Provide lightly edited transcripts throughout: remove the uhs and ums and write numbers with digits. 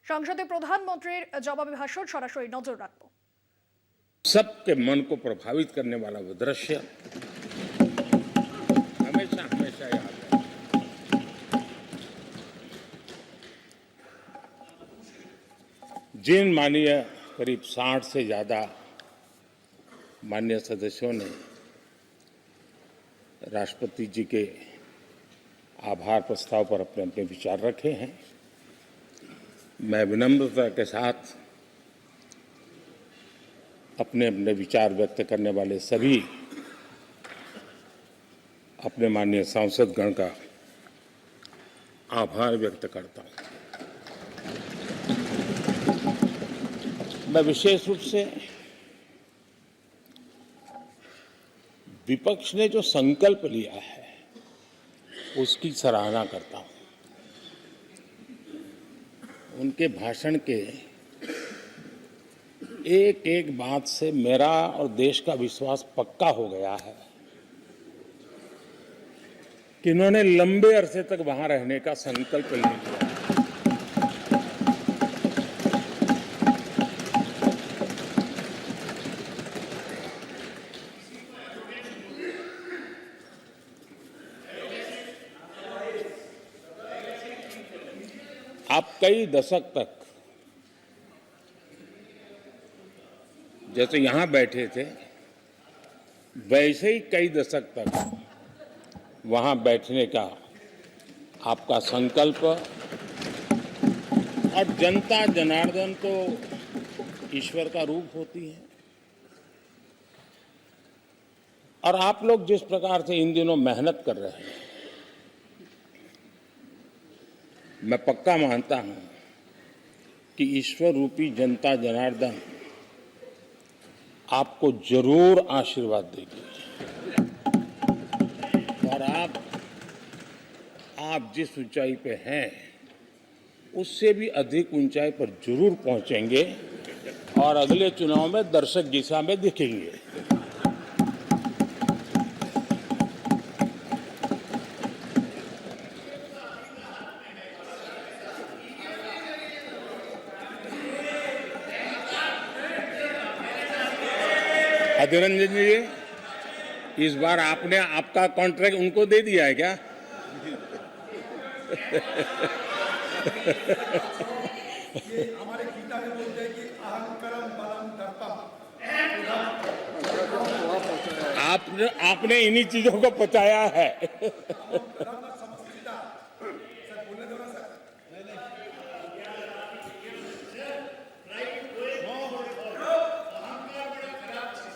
সংসদে প্রধানমন্ত্রীর জবাবি ভাষণ সরাসরি নজর রাখবো। सबके मन को प्रभावित करने वाला वो दृश्य हमेशा हमेशा याद है। जिन माननीय करीब 60 से ज्यादा माननीय सदस्यों ने राष्ट्रपति जी के आभार प्रस्ताव पर अपने अपने विचार रखे हैं, मैं विनम्रता के साथ अपने अपने विचार व्यक्त करने वाले सभी अपने माननीय सांसदगण का आभार व्यक्त करता हूं। मैं विशेष रूप से विपक्ष ने जो संकल्प लिया है उसकी सराहना करता हूं। उनके भाषण के एक एक बात से मेरा और देश का विश्वास पक्का हो गया है कि इन्होंने लंबे अरसे तक वहां रहने का संकल्प ले लिया। आप कई दशक तक जैसे यहां बैठे थे वैसे ही कई दशक तक वहां बैठने का आपका संकल्प, और जनता जनार्दन तो ईश्वर का रूप होती है, और आप लोग जिस प्रकार से इन दिनों मेहनत कर रहे हैं, मैं पक्का मानता हूं कि ईश्वर रूपी जनता जनार्दन आपको जरूर आशीर्वाद देगी और आप जिस ऊंचाई पे हैं उससे भी अधिक ऊंचाई पर जरूर पहुंचेंगे और अगले चुनाव में दर्शक दिशा में दिखेंगे। अधीर रंजन जी, इस बार आपने आपका कॉन्ट्रैक्ट उनको दे दिया है क्या? हमारे गीता में बोलते हैं कि अहंकारम बलम दर्पम। आपने इन्हीं चीजों को पचाया है।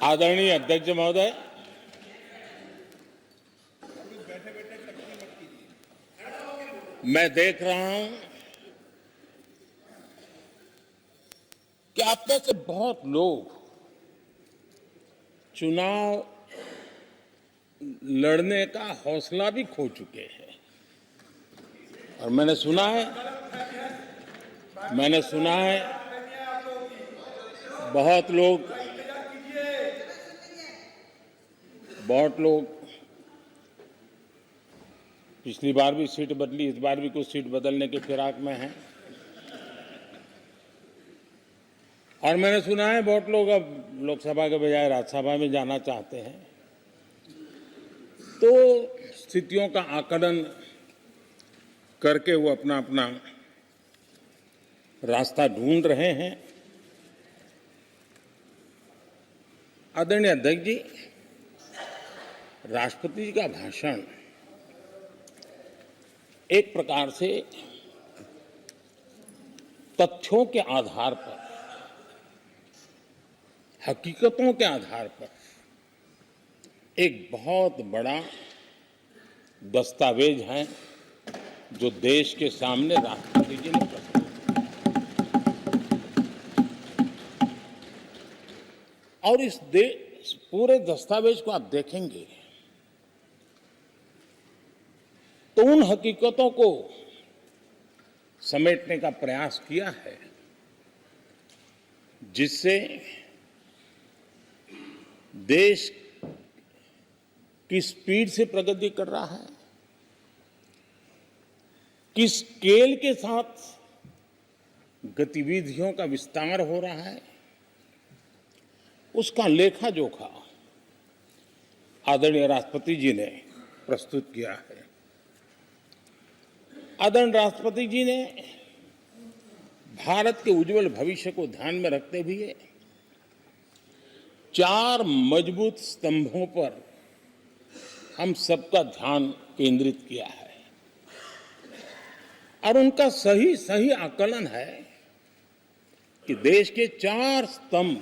आदरणीय अध्यक्ष महोदय, मैं देख रहा हूं कि आप में से बहुत लोग चुनाव लड़ने का हौसला भी खो चुके हैं, और मैंने सुना है बहुत लोग पिछली बार भी सीट बदली, इस बार भी कुछ सीट बदलने के फिराक में हैं, और मैंने सुना है बहुत लोग अब लोकसभा के बजाय राज्यसभा में जाना चाहते हैं। तो स्थितियों का आकलन करके वो अपना अपना रास्ता ढूंढ रहे हैं। आदरणीय अध्यक्ष जी, राष्ट्रपति जी का भाषण एक प्रकार से तथ्यों के आधार पर, हकीकतों के आधार पर एक बहुत बड़ा दस्तावेज है जो देश के सामने राष्ट्रपति जी ने प्रस्तुत किया। और इस पूरे दस्तावेज को आप देखेंगे तो उन हकीकतों को समेटने का प्रयास किया है जिससे देश किस स्पीड से प्रगति कर रहा है, किस स्केल के साथ गतिविधियों का विस्तार हो रहा है, उसका लेखा जोखा आदरणीय राष्ट्रपति जी ने प्रस्तुत किया है। आदरणीय राष्ट्रपति जी ने भारत के उज्जवल भविष्य को ध्यान में रखते हुए 4 मजबूत स्तंभों पर हम सबका ध्यान केंद्रित किया है और उनका सही आकलन है कि देश के 4 स्तंभ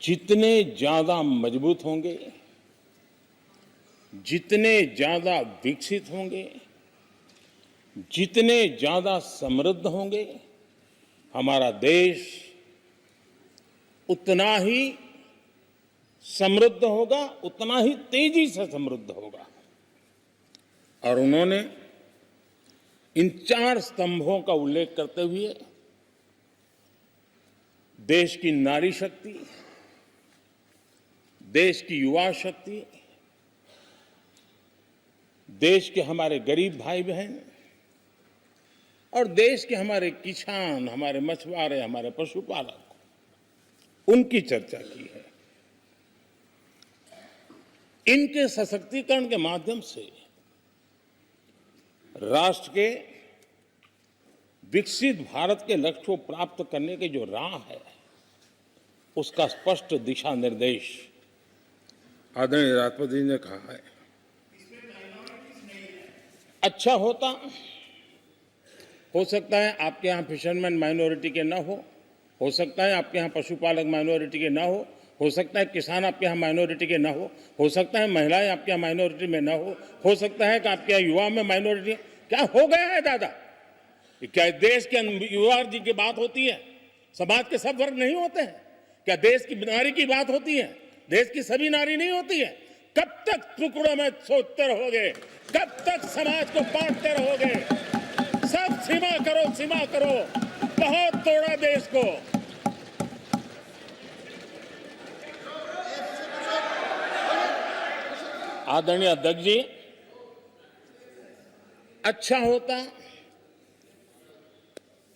जितने ज्यादा मजबूत होंगे, जितने ज्यादा विकसित होंगे, जितने ज्यादा समृद्ध होंगे, हमारा देश उतना ही समृद्ध होगा, उतना ही तेजी से समृद्ध होगा। और उन्होंने इन 4 स्तंभों का उल्लेख करते हुए देश की नारी शक्ति, देश की युवा शक्ति, देश के हमारे गरीब भाई बहन और देश के हमारे किसान, हमारे मछुआरे, हमारे पशुपालक, उनकी चर्चा की है। इनके सशक्तिकरण के माध्यम से राष्ट्र के विकसित भारत के लक्ष्य को प्राप्त करने की जो राह है, उसका स्पष्ट दिशा निर्देश आदरणीय राष्ट्रपति जी ने कहा है। अच्छा होता, हो सकता है आपके यहाँ फिशरमैन माइनॉरिटी के ना हो सकता है आपके यहाँ पशुपालक माइनॉरिटी के ना हो सकता है किसान आपके यहाँ माइनॉरिटी के ना हो सकता है महिलाएं आपके यहाँ माइनॉरिटी में ना हो सकता है कि आपके यहाँ युवा में माइनॉरिटी। क्या हो गया है दादा? क्या देश के युवा जी की बात होती है? समाज के सब वर्ग नहीं होते हैं? क्या देश की नारी की बात होती है? देश की सभी नारी नहीं होती है? कब तक टुकड़ों में सोचते रहोगे? कब तक समाज को बांटते रहोगे? सब सीमा करो, सीमा करो। बहुत तोड़ा देश को। आदरणीय अध्यक्ष जी, अच्छा होता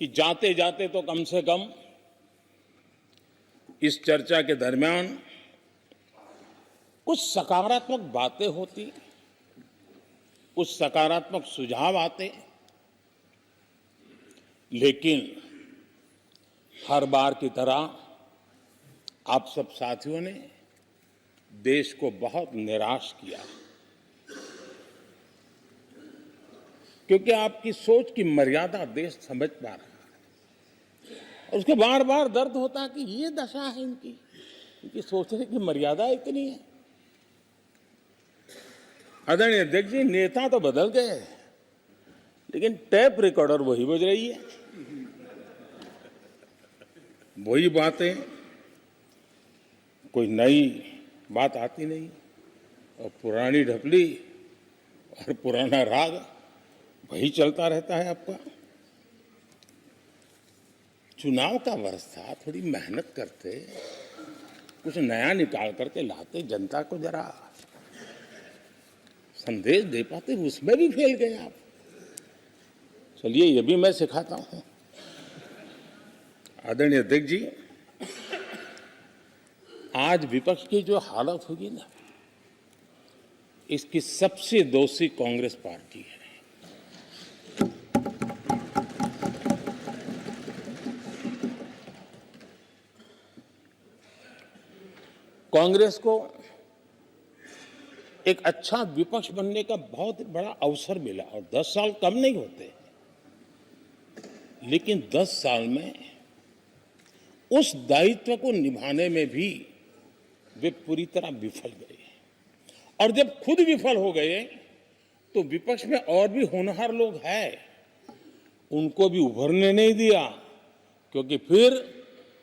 कि जाते जाते तो कम से कम इस चर्चा के दरमियान कुछ सकारात्मक बातें होती, कुछ सकारात्मक सुझाव आते, लेकिन हर बार की तरह आप सब साथियों ने देश को बहुत निराश किया, क्योंकि आपकी सोच की मर्यादा देश समझ पा रहा है। और उसको बार बार दर्द होता कि ये दशा है इनकी सोचने की मर्यादा इतनी है। आदरणीय अध्यक्ष जी, नेता तो बदल गए, लेकिन टेप रिकॉर्डर वही बज रही है, वही बातें, कोई नई बात आती नहीं, और पुरानी ढपली और पुराना राग वही चलता रहता है आपका। चुनाव का वर्ष था, थोड़ी मेहनत करते, कुछ नया निकाल करके लाते, जनता को जरा संदेश दे पाते, उसमें भी फेल गए आप। चलिए, ये भी मैं सिखाता हूं। आदरणीय अध्यक्ष जी, आज विपक्ष की जो हालत होगी ना, इसकी सबसे दोषी कांग्रेस पार्टी है। कांग्रेस को एक अच्छा विपक्ष बनने का बहुत बड़ा अवसर मिला, और 10 साल कम नहीं होते, लेकिन 10 साल में उस दायित्व को निभाने में भी वे पूरी तरह विफल गए। और जब खुद विफल हो गए तो विपक्ष में और भी होनहार लोग हैं, उनको भी उभरने नहीं दिया, क्योंकि फिर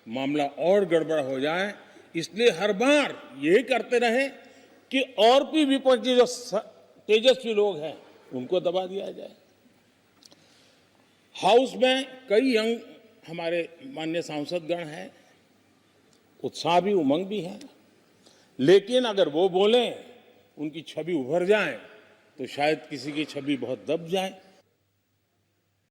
मामला और गड़बड़ हो जाए। इसलिए हर बार यही करते रहे कि और भी विपक्षी जो तेजस्वी लोग हैं उनको दबा दिया जाए। हाउस में कई यंग हमारे माननीय सांसदगण हैं, उत्साह भी, उमंग भी है, लेकिन अगर वो बोलें, उनकी छवि उभर जाए, तो शायद किसी की छवि बहुत दब जाए।